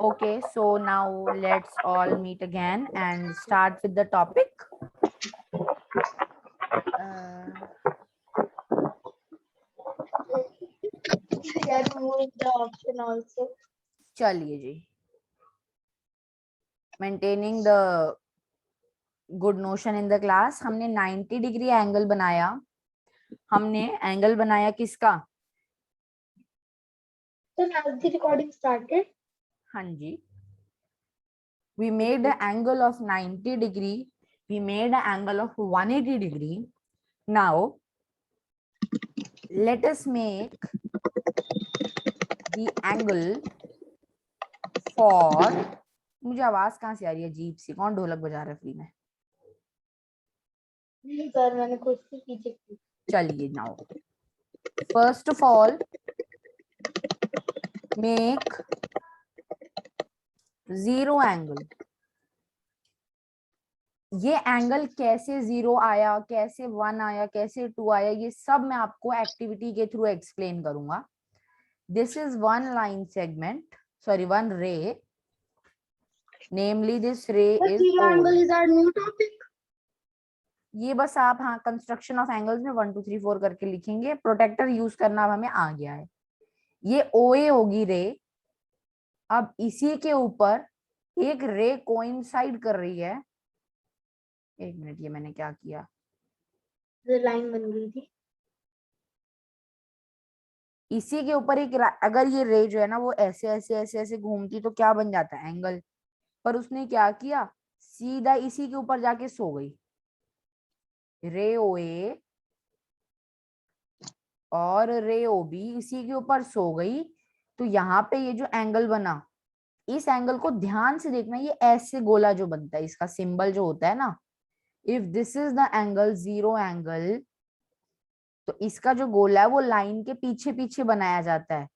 Okay, so now let's all meet again and start with the topic. Remove the option also. चलिए जी, maintaining the good notion in the class. हमने 90 degree angle बनाया। हमने angle बनाया किसका? So now the recording started. हाँ जी, we made an angle of 90 degree. We made an angle of 180 degree. Now let us make the angle for, मुझे आवाज कहाँ से आ रही है अजीब सी? कौन ढोलक बजा रहा है फ्री में? नहीं सर, मैंने खुद से पीछे की। चलिए, now first of all make zero angle. ये एंगल कैसे जीरो आया, कैसे वन आया, कैसे टू आया, ये सब मैं आपको एक्टिविटी के थ्रू एक्सप्लेन करूंगा। This is one line segment, sorry one रे, नेमली दिस रे is Zero angle is our new topic. ये बस आप हाँ कंस्ट्रक्शन ऑफ एंगल्स में 1 2 3 4 करके लिखेंगे। प्रोटेक्टर यूज करना अब हमें आ गया है। ये OA होगी रे। अब इसी के ऊपर एक रे कोइंसाइड कर रही है। एक मिनट, ये मैंने क्या किया? लाइन बन गई थी। इसी के ऊपर एक अगर ये रे जो है ना वो ऐसे ऐसे ऐसे ऐसे घूमती तो क्या बन जाता है? एंगल। पर उसने क्या किया, सीधा इसी के ऊपर जाके सो गई। रे OA और रे OB इसी के ऊपर सो गई। तो यहाँ पे ये जो एंगल बना, इस एंगल को ध्यान से देखना। ये ऐसे गोला जो बनता है, इसका सिंबल जो होता है ना, if this is the angle zero angle, तो इसका जो गोला है वो लाइन के पीछे पीछे बनाया जाता है।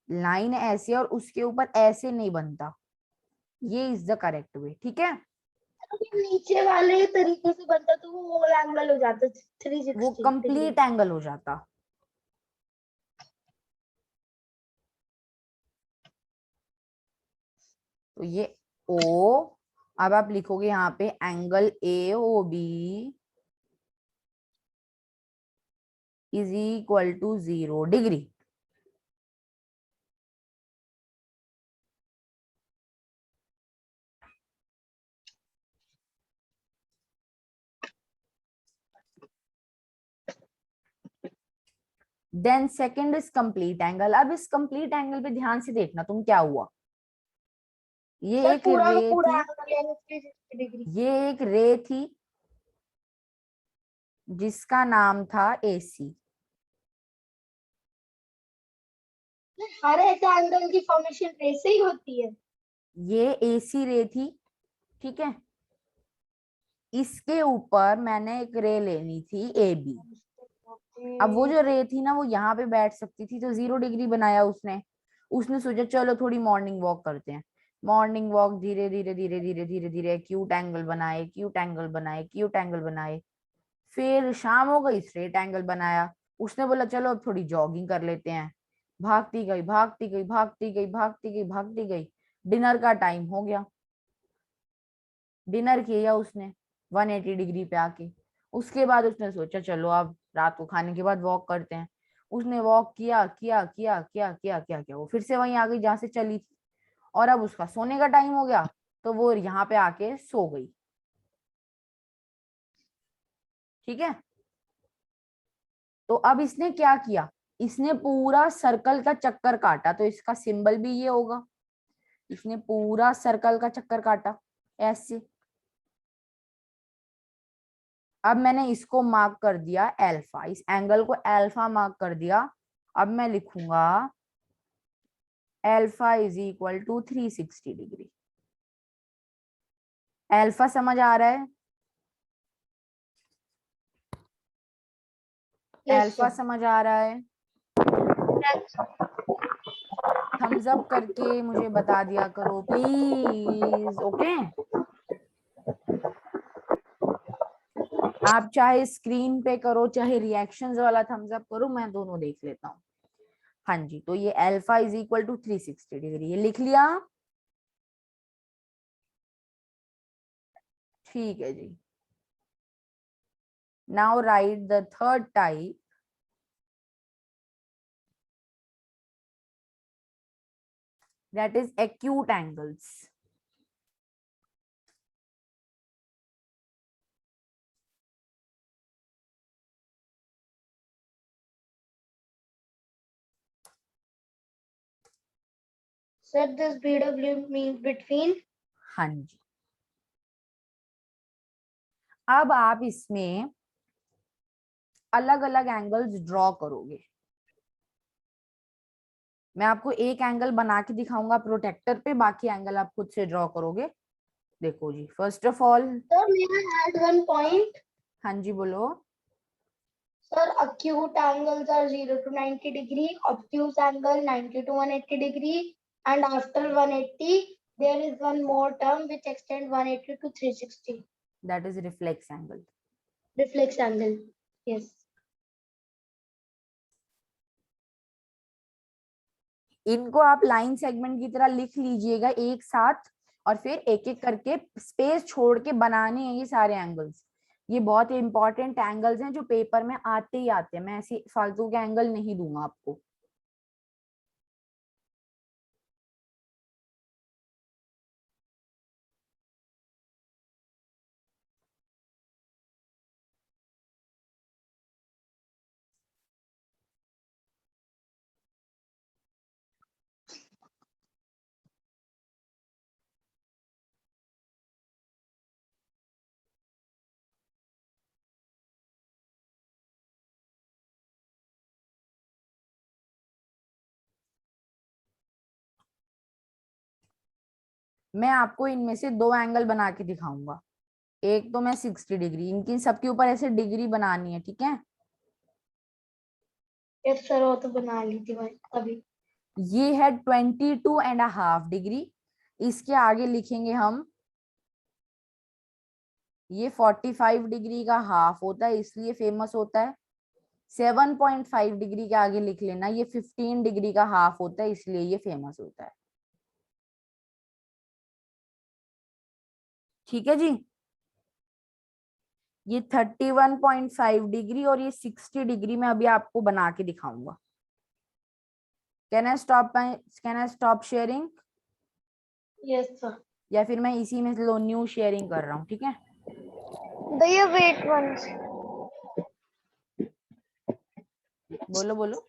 लाइन ऐसे और उसके ऊपर ऐसे नहीं बनता। ये इज द करेक्ट वे, ठीक है? नीचे वाले तरीके से बनता तो वो एंगल हो जाता 360 वो कंप्लीट एंगल हो जाता। तो ये O, अब आप लिखोगे यहाँ पे angle AOB is equal to 0 degree. Then second is complete angle. अब इस कंप्लीट एंगल पे ध्यान से देखना तुम, क्या हुआ? ये एक रे थी, ये एक रे थी जिसका नाम था AC। हर एक एंगल की फॉर्मेशन ऐसे ही होती है। ये AC रे थी, ठीक है? इसके ऊपर मैंने एक रे लेनी थी AB। अब वो जो रे थी ना वो यहाँ पे बैठ सकती थी, तो 0 डिग्री बनाया उसने। उसने सोचा चलो थोड़ी मॉर्निंग वॉक करते हैं। मॉर्निंग वॉक, धीरे धीरे धीरे धीरे धीरे धीरे क्यूट एंगल बनाए, क्यूट एंगल बनाए, क्यूट एंगल बनाए। फिर शाम हो गई, स्ट्रेट एंगल बनाया। उसने बोला चलो अब थोड़ी जॉगिंग कर लेते हैं। भागती गई भागती गई भागती गई भागती गई भागती गई। डिनर का टाइम हो गया। डिनर किया उसने 180 डिग्री पे आके। उसके बाद उसने सोचा चलो अब रात को खाने के बाद वॉक करते हैं। उसने वॉक किया किया किया किया किया किया किया, वो फिर से वहीं आ गई जहां से चली थी। और अब उसका सोने का टाइम हो गया, तो वो यहाँ पे आके सो गई। ठीक है? तो अब इसने क्या किया, इसने पूरा सर्कल का चक्कर काटा। तो इसका सिंबल भी ये होगा। इसने पूरा सर्कल का चक्कर काटा ऐसे। अब मैंने इसको मार्क कर दिया अल्फा, इस एंगल को अल्फा मार्क कर दिया। अब मैं लिखूंगा alpha is equal to 360 degree. Alpha समझ आ रहा है? अल्फा समझ आ रहा है? थम्स अप करके मुझे बता दिया करो प्लीज। ओके, आप चाहे स्क्रीन पे करो चाहे रिएक्शंस वाला थम्स अप करो, मैं दोनों देख लेता हूँ। हाँ जी, तो ये alpha is equal to 360 degree, ये लिख लिया। ठीक है जी. Now write the third type. That is acute angles. Sir, this BW means between. हाँ जी. अब आप इसमें अलग अलग एंगल्स ड्रॉ करोगे. मैं आपको एक एंगल बना के दिखाऊंगा प्रोटेक्टर पे, बाकी एंगल आप खुद से ड्रॉ करोगे. देखो जी, first of all. Sir, may I add one point? हाँ जी बोलो. Sir, acute angles are 0 to 90 degree, obtuse angle 90 to 180 degree, and after 180, there is one more term which extends 180 to 360. That is reflex angle. Reflex angle. Yes. इनको आप line segment की तरह लिख लीजिएगा एक साथ, और फिर एक एक करके स्पेस छोड़ के बनाने हैं ये सारे एंगल्स. ये बहुत इंपॉर्टेंट एंगल्स हैं जो पेपर में आते ही आते हैं. मैं ऐसे फालतू के एंगल नहीं दूंगा आपको. मैं आपको इनमें से दो एंगल बना के दिखाऊंगा. एक तो मैं 60 डिग्री, इनकी सबके ऊपर ऐसे डिग्री बनानी है. ठीक है. Yes, sir, वो तो बना ली थी भाई अभी. ये है 22.5 डिग्री. इसके आगे लिखेंगे हम, ये 45 डिग्री का हाफ होता है इसलिए फेमस होता है. 7.5 डिग्री के आगे लिख लेना, ये 15 डिग्री का हाफ होता है इसलिए ये फेमस होता है. ठीक है जी. ये 31.5 डिग्री और ये 60 डिग्री में अभी आपको बना के दिखाऊंगा. Can I stop sharing? Yes, sir. या फिर मैं इसी में लो न्यू शेयरिंग कर रहा हूँ. ठीक है. भैया wait once. बोलो बोलो.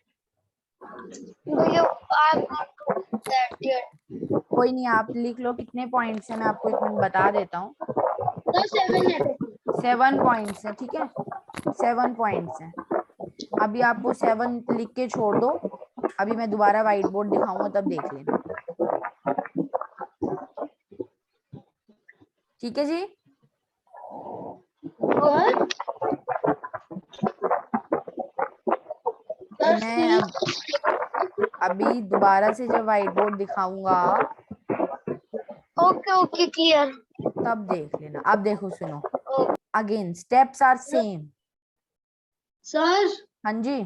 भैया I have not told that yet. कोई नहीं, आप लिख लो कितने पॉइंट्स हैं, मैं आपको एक मिनट बता देता हूँ. Sir, 7 है. 7 पॉइंट्स हैं. ठीक है, 7 पॉइंट्स हैं. अभी आपको 7 लिख के छोड़ दो. अभी मैं दोबारा व्हाइट बोर्ड दिखाऊंगा तब देख लेना. ठीक है जी. मैं अभी दोबारा से जब व्हाइट बोर्ड दिखाऊंगा ओके ओके क्लियर. तब देख लेना. अब देखो सुनो, again steps are same. Sir. हाँ जी.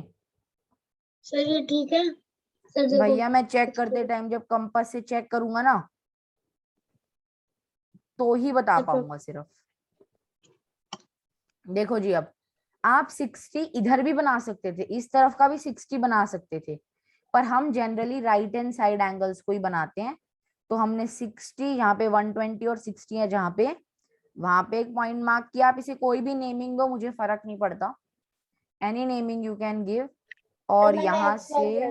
सर ये ठीक है. सर देखो. भैया मैं चेक करते टाइम जब कंपास से चेक करूंगा ना तो ही बता पाऊंगा सिर्फ. देखो जी, अब आप 60 इधर भी बना सकते थे, इस तरफ का भी 60 बना सकते थे, पर हम generally right hand side angles को ही बनाते हैं. तो हमने 60 यहाँ पे 120 और 60 है जहाँ पे, वहां पे एक पॉइंट मार्क किया. आप इसे कोई भी नेमिंग दो, मुझे फर्क नहीं पड़ता. Any naming you can give. और यहाँ से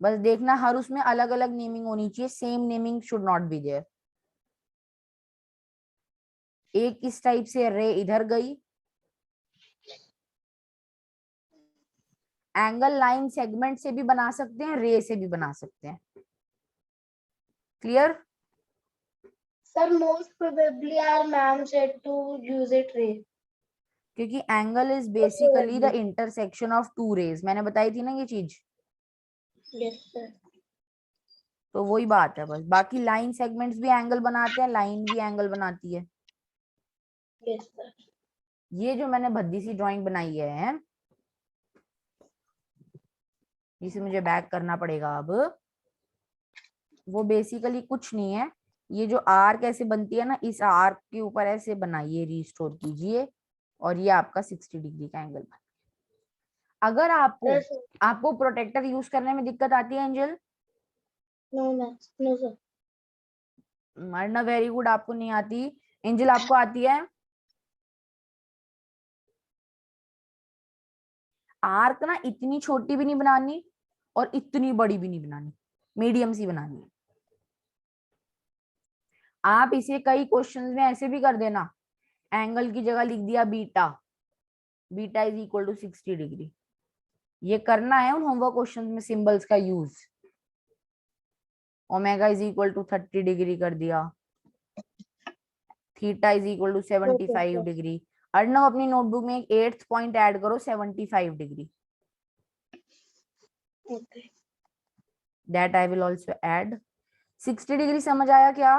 बस देखना हर उसमें अलग अलग नेमिंग होनी चाहिए. Same naming should not be there. एक इस टाइप से रे इधर गई. एंगल लाइन सेगमेंट से भी बना सकते हैं, रे से भी बना सकते हैं. Clear? Sir, most probably our ma'am said to use it ray. क्योंकि angle is basically the intersection of two rays. मैंने बताई थी ना ये चीज. Yes, sir. तो वही बात है बस. बाकी लाइन सेगमेंट्स भी एंगल बनाते हैं, लाइन भी एंगल बनाती है. Yes, sir. ये जो मैंने भद्दी सी ड्राइंग बनाई है, जिसे मुझे बैक करना पड़ेगा अब, वो बेसिकली कुछ नहीं है. ये जो आर्क ऐसे बनती है ना, इस आर्क के ऊपर ऐसे बनाइए, रिस्टोर कीजिए, और ये आपका 60 डिग्री का एंगल बन। अगर आपको Yes, sir. आपको प्रोटेक्टर यूज करने में दिक्कत आती है angel? No, maths. No, sir. मरना, वेरी गुड, आपको नहीं आती। एंजल आपको आती है? आर्क ना इतनी छोटी भी नहीं बनानी और इतनी बड़ी भी नहीं बनानी, मीडियम सी बनानी है। आप इसे कई क्वेश्चंस में ऐसे भी कर देना, एंगल की जगह लिख दिया beta, beta is equal to 60 degree. ये करना है उन होमवर्क क्वेश्चंस में सिंबल्स का use. Omega is equal to 30 degree कर दिया, theta is equal to 75 degree. Arnav अपनी नोटबुक में एक 8th पॉइंट ऐड करो, 75 degree. Okay. That I will also add. 60 degree समझ आया क्या?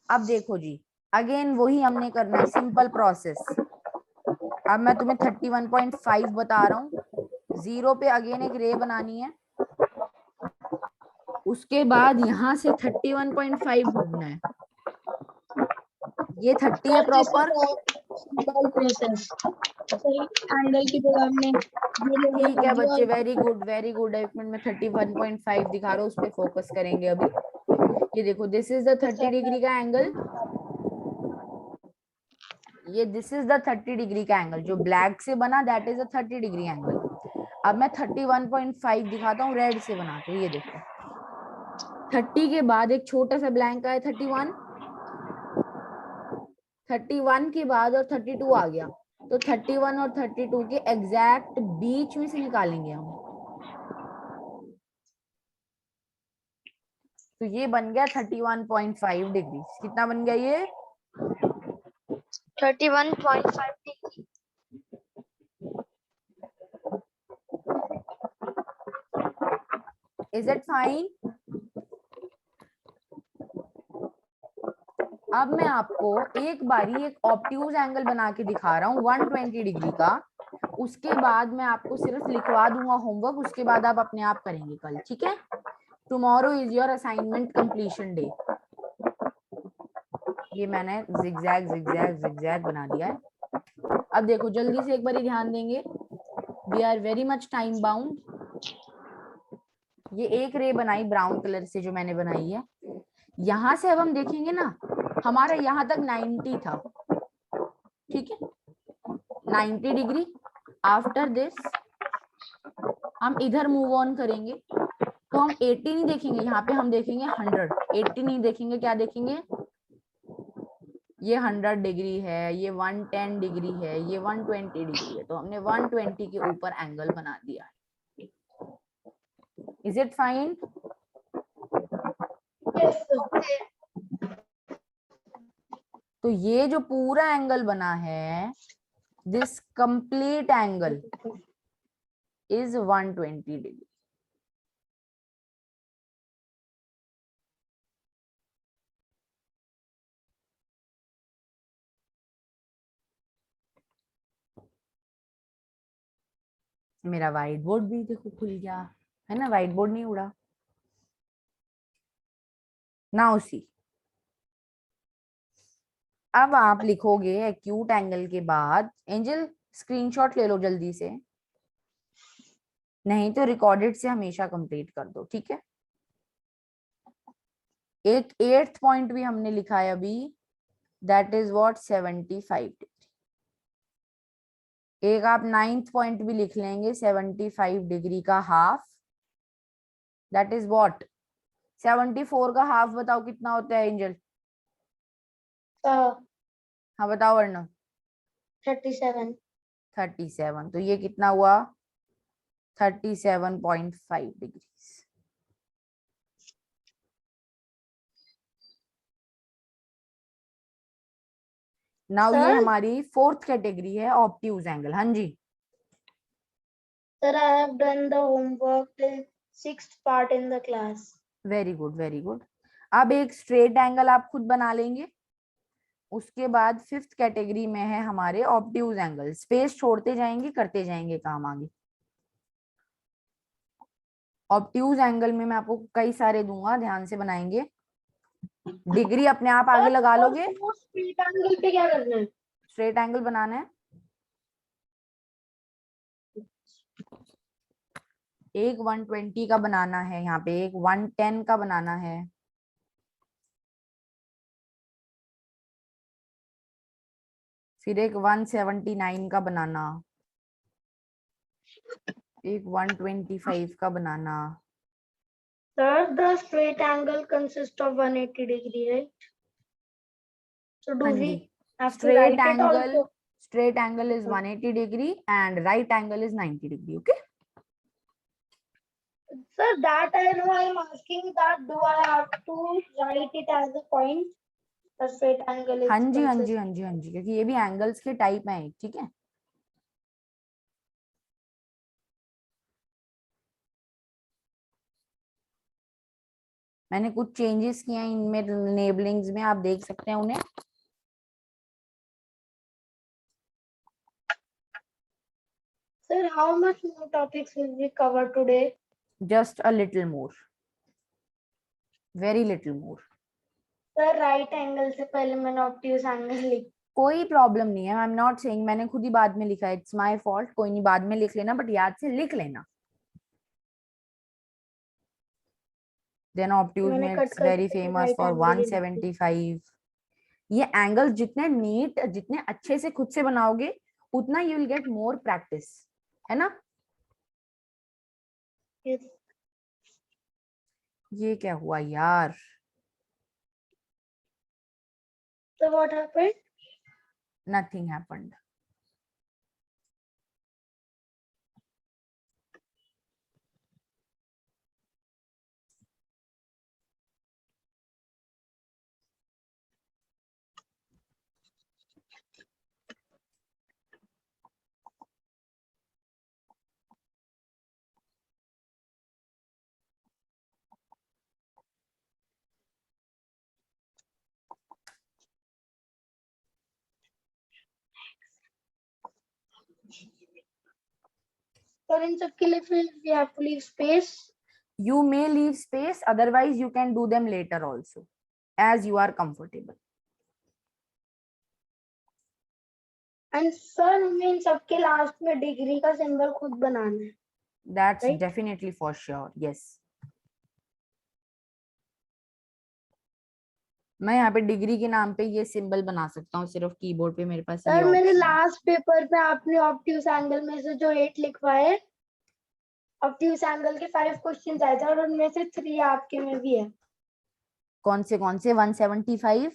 अब देखो जी, अगेन वही हमने करना है, सिंपल प्रोसेस। अब मैं तुम्हें 31.5 बता रहा हूँ, 0 पे अगेन एक रे बनानी है, उसके बाद यहाँ से 31.5 ढूंढना है। ये 30 है Sir, this is proper, a simple process. सही एंगल की जगह हमने ये लेवल ठीक कर है दिया बच्चे, और वेरी गुड वेरी गुड। एक मिनट में 31.5 दिखा रहा हूँ, उस पर फोकस करेंगे अभी। ये देखो, दिस इज द 30 डिग्री का एंगल, ये दिस इज द 30 डिग्री का एंगल जो ब्लैक से बना, that is the 30 degree angle. अब मैं 31.5 दिखाता हूँ रेड से बना के। ये देखो, 30 के बाद एक छोटा सा ब्लैंक आया, 31, 31 के बाद और 32 आ गया, तो 31 और 32 के एग्जैक्ट बीच में से निकालेंगे हम। तो ये बन गया 31.5 डिग्री। कितना बन गया ये? 31.5 डिग्री। Is it fine? अब मैं आपको एक बारी एक ऑब्ट्यूज एंगल बना के दिखा रहा हूँ 120 डिग्री का, उसके बाद मैं आपको सिर्फ लिखवा दूंगा होमवर्क, उसके बाद आप अपने आप करेंगे कल, ठीक है? Tomorrow is your assignment completion day. ये मैंने जिगजैग जिगजैग जिगजैग बना दिया है। अब देखो जल्दी से एक बारी ध्यान देंगे, we are very much time bound. ये एक रे बनाई ब्राउन कलर से जो मैंने बनाई है, यहां से अब हम देखेंगे ना, हमारा यहां तक 90 था, ठीक है, 90 डिग्री। आफ्टर दिस हम इधर मूव ऑन करेंगे, तो हम 80 नहीं देखेंगे, यहाँ पे हम देखेंगे 100। 80 नहीं देखेंगे, क्या देखेंगे? ये 100 डिग्री है, ये 110 डिग्री है, ये 120 डिग्री है, तो हमने 120 के ऊपर एंगल बना दिया है। Is it fine? तो ये जो पूरा एंगल बना है, this complete angle is 120 degree. मेरा व्हाइट बोर्ड भी देखो खुल गया है ना, व्हाइट बोर्ड नहीं उड़ा। नाउ सी, अब आप लिखोगे एक्यूट एंगल के बाद, एंजल स्क्रीनशॉट ले लो जल्दी से, नहीं तो रिकॉर्डेड से हमेशा कंप्लीट कर दो, ठीक है? एक 8th पॉइंट भी हमने लिखा है अभी, दैट इज व्हाट 75 डिग्री। एक आप 9th पॉइंट भी लिख लेंगे, 75 डिग्री का हाफ, दैट इज व्हाट 74 का हाफ बताओ कितना होता है एंजल? हाँ बताओ वरना। 37। 37, तो ये कितना हुआ? 37.5 डिग्री। नाउ ये Sir, हमारी 4th कैटेगरी है, ऑब्ट्यूज एंगल। हाँ जी, sir, I have done the homework till 6th part in the class. Very good very good. अब एक स्ट्रेट एंगल आप खुद बना लेंगे, उसके बाद 5th कैटेगरी में है हमारे ऑब्ट्यूज एंगल। स्पेस छोड़ते जाएंगे, करते जाएंगे काम आगे। ऑब्ट्यूज एंगल में मैं आपको कई सारे दूंगा, ध्यान से बनाएंगे। डिग्री अपने आप आगे लगा लोगे। स्ट्रेट एंगल पे क्या करना है? स्ट्रेट एंगल बनाना है। एक 120 का बनाना है, यहाँ पे एक 110 का बनाना है, फिर एक 179 का बनाना, एक 125 का बनाना। Sir, the straight angle consists of 180 degree, right? So do हाँ we जी, have to straight write it angle, also? Straight angle is 180 degree and right angle is 90 degree. Okay Sir, that I know. I'm asking that do I have to write it as a point? The straight angle हाँ is जी हाँ जी consist. हाँ जी हाँ जी, क्योंकि ये भी angles के type हैं, ठीक है। मैंने कुछ चेंजेस किए हैं इनमें, लेबलिंग्स में, आप देख सकते हैं उन्हें। Sir, how much more topics will we cover today? Just a little more, very little more. Sir, right angle से पहले मैंने obtuse angle लिखा. कोई प्रॉब्लम नहीं है, आई एम नॉट सेइंग, मैंने खुद ही बाद में लिखा है, इट्स माय फॉल्ट, कोई नहीं, बाद में लिख लेना, बट याद से लिख लेना। देन ऑब्ट्यूज मैंने में कट इट्स वेरी करके फेमस right फॉर angle ही लिख दिया. 175। ये एंगल जितने नीट, जितने अच्छे से खुद से बनाओगे, उतना you will get more practice, है ना। Yes. ये क्या हुआ यार। So what happened? Nothing happened. और इन सब के लिए फिर we have to leave space. You may leave space, otherwise you can do them later also, as you are comfortable. And sir, हमें इन सब के लास्ट में डिग्री का सिंबल खुद बनाना है. That's Right? definitely for sure, yes. मैं यहाँ पे डिग्री के नाम पे ये सिंबल बना सकता हूँ, सिर्फ कीबोर्ड पे मेरे पास ये सर मेरे ऑप्शन है। लास्ट पेपर पे आपने ऑब्ट्यूज एंगल में से जो 8 लिखवाए, ऑब्ट्यूज एंगल के 5 क्वेश्चंस आए थे और उनमें से 3 आपके में भी है. कौन से 175?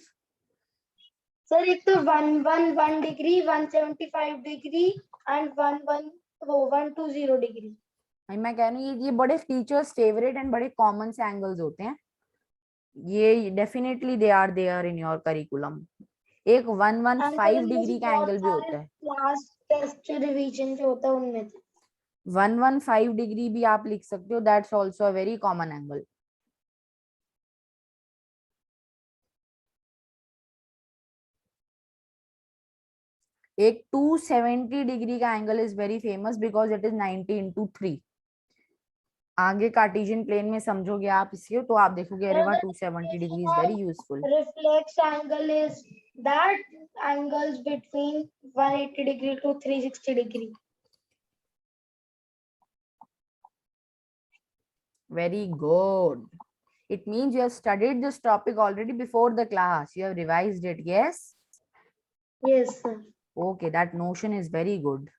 सर एक तो 111 डिग्री, 175 डिग्री एंड 120 डिग्री. भाई मैं कह रही हूँ ये बड़े टीचर्स फेवरेट एंड बड़े कॉमन से एंगल्स होते हैं, ये definitely they are there in your curriculum. एक 115 डिग्री का एंगल भी होता है। लास्ट टेस्ट रिवीजन जो होता है उनमें से 115 डिग्री भी आप लिख सकते हो, that's also a very common angle. एक 270 डिग्री का angle is very famous because it is 90 into 3। आगे कार्टेशियन प्लेन में समझोगे आप इसके, तो आप देखोगे अरे वाह 270 degree is very useful. reflex angle is that angles between 180 degree to 360 degree. Very good. It means you have studied this topic already before the class. You have revised it, yes? Yes sir. Okay, that notion is very good.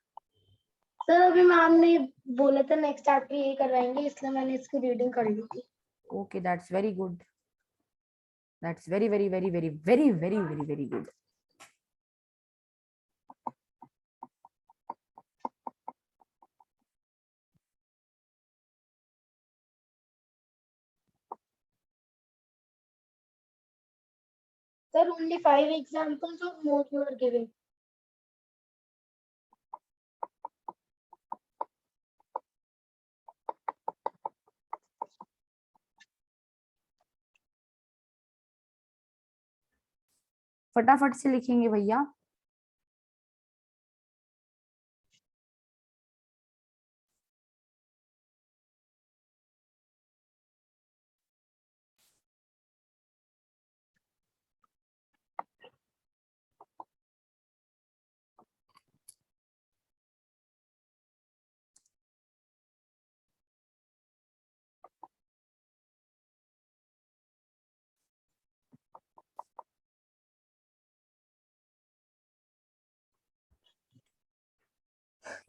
Sir अभी ma'am ने बोला था next chapter यही करवाएंगे, इसलिए मैंने इसकी reading कर ली थी. Okay, that's very good. That's very, very, very, very, very, very, very, very good. Sir, only 5 examples or more you are giving? फटाफट से लिखेंगे भैया।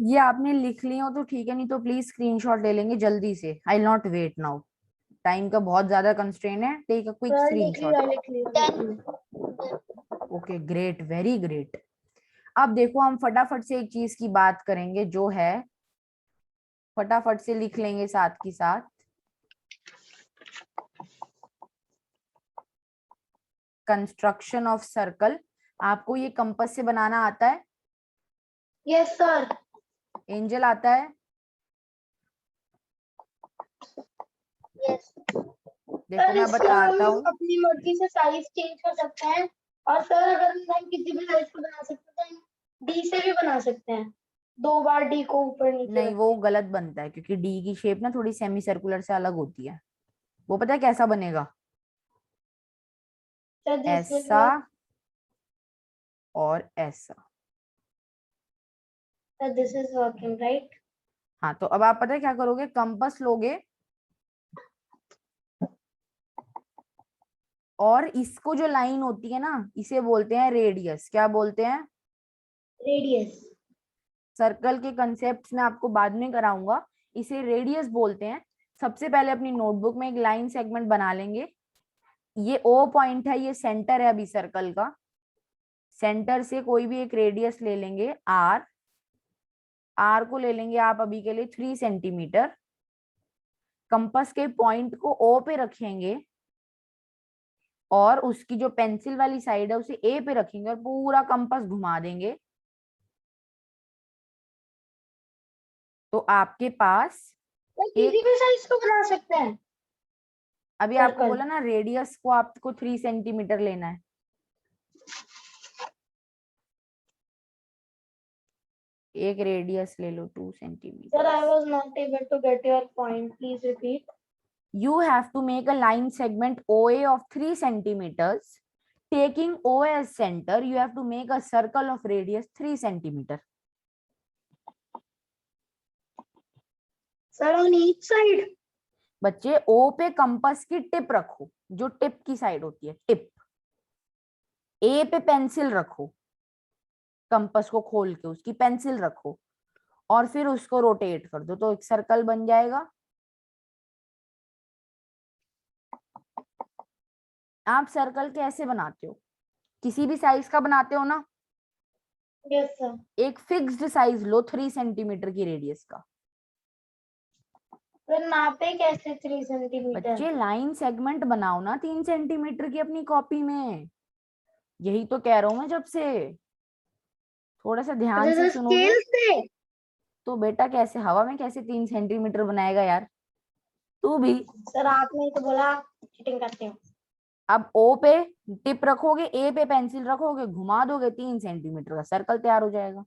ये आपने लिख ली हो तो ठीक है, नहीं तो प्लीज स्क्रीनशॉट ले लेंगे जल्दी से। I will not wait now, time का बहुत ज्यादा कंस्ट्रेन है। टेक अ क्विक सर लिख स्क्रीनशॉट। लिया लिख लिया। Okay great, very great. अब देखो हम फटाफट से एक चीज की बात करेंगे जो है, फटाफट से लिख लेंगे साथ की साथ। Construction of circle. आपको ये कंपास से बनाना आता है? Yes sir. एंजल आता है? यस देखो सर, मैं इसको बताता हम हूँ। अपनी मर्जी से साइज चेंज कर सकते हैं। और सर अगर हम किसी भी साइज को बना सकते हैं, डी से भी बना सकते हैं। 2 बार डी को ऊपर नीचे नहीं रख वो के। गलत बनता है, क्योंकि डी की शेप ना थोड़ी सेमी सर्कुलर से अलग होती है। वो पता है कैसा बनेगा? सर दिस विल ऐसा वर्क। और ऐसा। Sir this is working right. हाँ तो अब आप पता है क्या करोगे, कंपास लोगे और इसको जो लाइन होती है ना, इसे बोलते हैं रेडियस। क्या बोलते हैं? रेडियस। सर्कल के कंसेप्ट में आपको बाद में कराऊंगा, इसे रेडियस बोलते हैं। सबसे पहले अपनी नोटबुक में एक लाइन सेगमेंट बना लेंगे। ये ओ पॉइंट है, ये सेंटर है अभी सर्कल का। सेंटर से कोई भी एक रेडियस ले लेंगे, आर। आर को ले लेंगे आप अभी के लिए 3 सेंटीमीटर। कंपास के पॉइंट को ओ पे रखेंगे और उसकी जो पेंसिल वाली साइड है उसे ए पे रखेंगे और पूरा कंपास घुमा देंगे। तो आपके पास सर किसी एक, भी साइज को बना सकते हैं। अभी आपको सर्कल। बोला ना रेडियस को आपको 3 सेंटीमीटर लेना है। एक रेडियस ले लो 2 centimetre. Sir I was not able to get your point, please repeat. You have to make a line segment OA of 3 centimeters. Taking OA as center, you have to make a circle of radius 3 centimeter. Sir on each side. बच्चे O पे compass की tip रखो, जो tip की side होती है, tip. A पे pencil रखो, कंपास को खोल के उसकी पेंसिल रखो और फिर उसको रोटेट कर दो तो एक सर्कल बन जाएगा। आप सर्कल कैसे बनाते हो? किसी भी साइज का बनाते हो ना? Yes sir. एक फिक्स्ड साइज लो 3 सेंटीमीटर की रेडियस का। सर नापे कैसे 3 सेंटीमीटर? बच्चे लाइन सेगमेंट बनाओ ना 3 सेंटीमीटर की अपनी कॉपी में। यही तो कह रहा हूं मैं जब से। थोड़ा सा ध्यान अच्छा से सर सुनोगे स्केल से। तो बेटा कैसे हवा में कैसे 3 सेंटीमीटर बनाएगा यार, तू भी। सर आपने ही तो बोला चीटिंग करते हो। अब ओ पे टिप रखोगे, ए पे पेंसिल रखोगे, घुमा दोगे, 3 सेंटीमीटर का सर्कल तैयार हो जाएगा।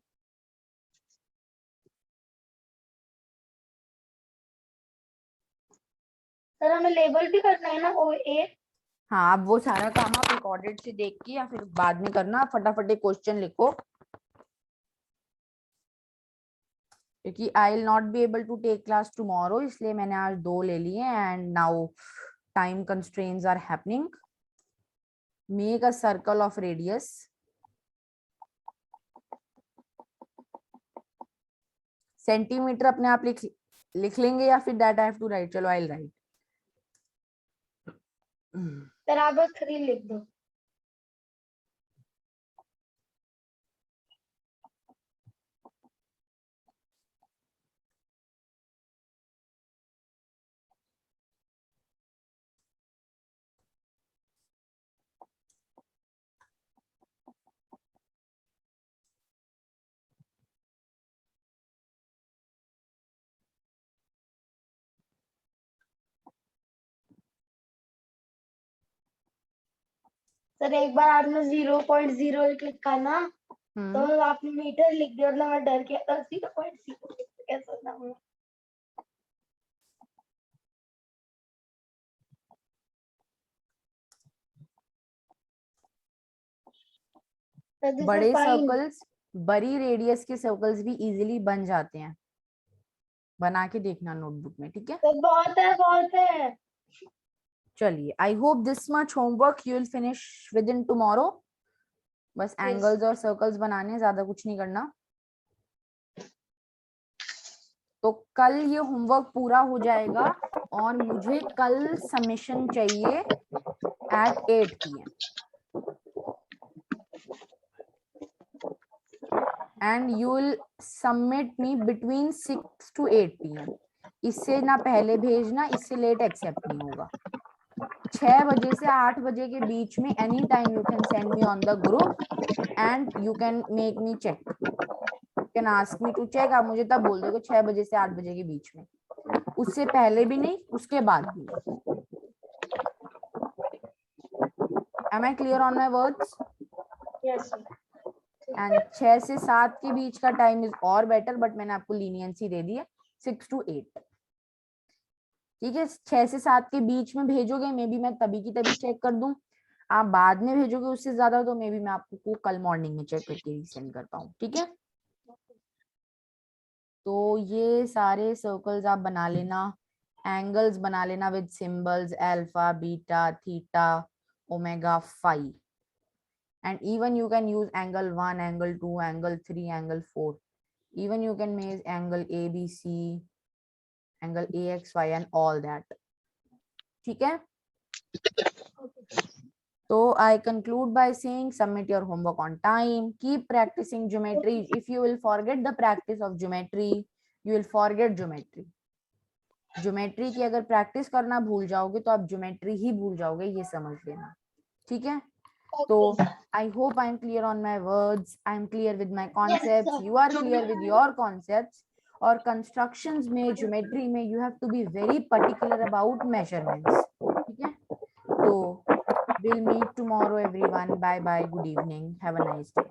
सर हमें लेबल भी करना है ना, ओ ए। हाँ अब वो सारा काम आप रिकॉर्डेड से देख के या फिर बाद में करना। फटाफट एक क्वेश्चन लिखो, क्योंकि I will not be able to take class tomorrow, इसलिए मैंने आज 2 ले लिए and now time constraints are happening. Make a circle of radius. Centimetre अपने आप लिख लेंगे या फिर that I have to write? चलो आई विल राइट। सर आप बस 3 लिख दो। सर एक बार आपने 0.08 लिखा ना, तो आपने मीटर लिख दिया, मतलब मैं डर गया था 0.0 कैसे होगा। सर दिस इज बड़े फाइन। सर्कल्स, बड़ी रेडियस के सर्कल्स भी इजीली बन जाते हैं। बना के देखना नोटबुक में, ठीक है? सर बहुत है बहुत है। चलिए I hope this much homework you will finish with in tomorrow. बस यस एंगल्स और सर्कल्स बनाने हैं, ज्यादा कुछ नहीं करना। तो कल ये होमवर्क पूरा हो जाएगा और मुझे कल सबमिशन चाहिए at 8 PM and you will submit me between 6 to 8 PM. इससे ना पहले भेजना, इससे लेट एक्सेप्ट नहीं होगा। 6 बजे से 8 बजे के बीच में any time you can send me on the group and you can make me check, can ask me to check. आप मुझे तब बोल दोगे 6 बजे से 8 बजे के बीच में, उससे पहले भी नहीं, उसके बाद भी नहीं। Am I clear on my words? Yes, sir. And 6 से 7 के बीच का टाइम इज और बेटर, बट मैंने आपको लीनियंसी दे दी है 6 to 8। ठीक है, 6 से 7 के बीच में भेजोगे मे बी मैं तभी की तभी चेक कर दूं, आप बाद में भेजोगे उससे ज्यादा तो मे बी मैं आपको कल मॉर्निंग में चेक करके सेंड कर पाऊँ। ठीक है, तो ये सारे सर्कल्स आप बना लेना, एंगल्स बना लेना with symbols alpha, beta, theta, omega, phi, and even you can use angle 1, angle 2, angle 3, angle 4, even you can make angle ABC, angle AXY and all that. ठीक है, so I conclude by saying submit your homework on time, keep practicing geometry. If you will forget the practice of geometry, you will forget geometry. Geometry की अगर practice करना भूल जाओगे तो आप geometry ही भूल जाओगे, ये समझ लेना। ठीक है, तो I hope I am clear on my words, I am clear with my concepts, sir. you are clear with your concepts. और constructions में, geometry में you have to be very particular about measurements. ठीक है, तो we'll meet tomorrow everyone. Bye bye, good evening, have a nice day.